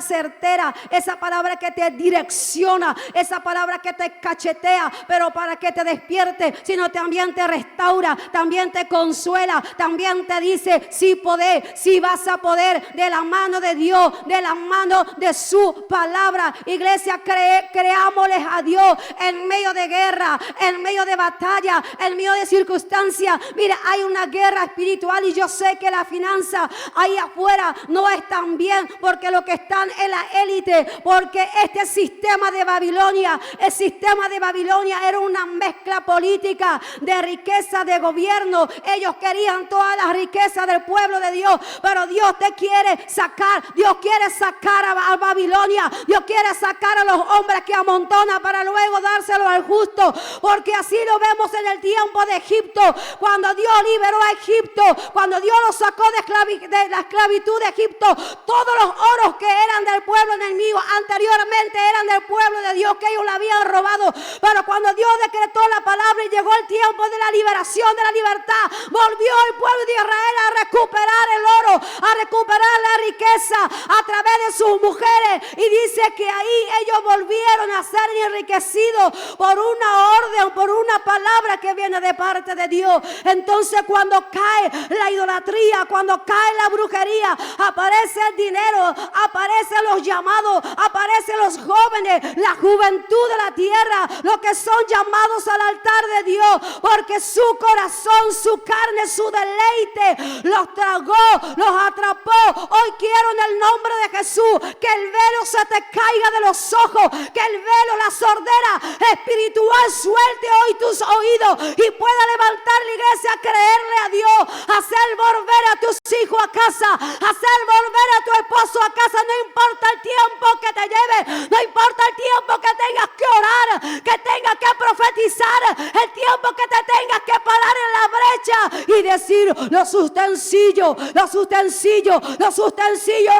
certera, esa palabra que te direcciona, esa palabra que te cachetea, pero para que te despierte, sino también te restaura, también te consuela, también te dice, sí podés, sí vas a poder, de la mano de Dios, de la mano de su palabra. Iglesia, creámosles a Dios en medio de guerra, en medio de batalla, en medio de circunstancias. Mira, hay una guerra espiritual y yo sé que la finanza ahí afuera no es tan bien, porque lo que están en la élite, porque este sistema de Babilonia, el sistema de Babilonia era una mezcla política de riqueza, de gobierno. Ellos querían todas las riquezas del pueblo de Dios, pero Dios te quiere sacar. Dios quiere sacar a Babilonia. Dios quiere sacar a los hombres que amontona para luego dárselo al justo, porque así lo vemos en el tiempo de Egipto, cuando Dios liberó a Egipto, cuando Dios los sacó de la esclavitud de Egipto. Todos los oros que eran del pueblo enemigo anteriormente eran del pueblo de Dios, que ellos le habían robado, pero cuando Dios decretó la palabra y llegó el tiempo de la liberación, de la libertad, volvió el pueblo de Israel a recuperar el oro, a recuperar la riqueza a través de sus mujeres, y dice que ahí ellos volvieron a ser enriquecidos por una orden, por una palabra que viene de parte de Dios. Entonces cuando cae la idolatría, cuando cae la brujería, aparece el dinero, aparecen los llamados, aparecen los jóvenes, la juventud de la tierra, los que son llamados al altar de Dios, porque su corazón, su carne, su deleite los tragó, los atrapó. Hoy quiero en el nombre de Jesús que el velo se te caiga de los ojos, que el velo, la sordera espiritual suelte hoy tus oídos y pueda levantar la iglesia a creerle a Dios, hacer volver a tus hijos a casa, hacer volver a tu esposo a casa. No importa el tiempo que te lleve, no importa el tiempo que tengas que orar, que tengas que profetizar, el tiempo que te tengas que parar en la brecha y decir, los utensilios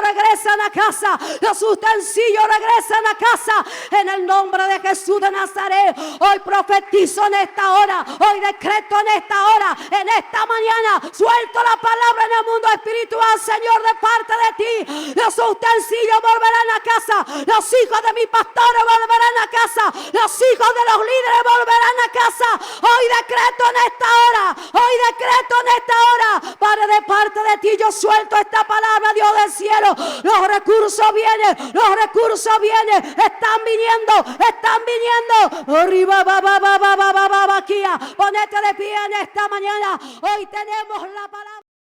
regresan a casa, los utensilios regresan a casa, en el nombre de Jesús de Nazaret. Hoy profetizo en esta hora, hoy decreto en esta hora, en esta mañana, suelto la palabra en el mundo espiritual, Señor, de parte de ti. Los utensilios volverán a casa, los hijos de mi pastor volverán a casa, los hijos de los líderes volverán a casa. Hoy decreto en esta hora, hoy decreto en esta hora, Padre, de parte de ti yo suelto esta palabra, Dios del cielo. Los recursos vienen, están viniendo. Arriba, Ponete de pie en esta mañana. Hoy tenemos la palabra.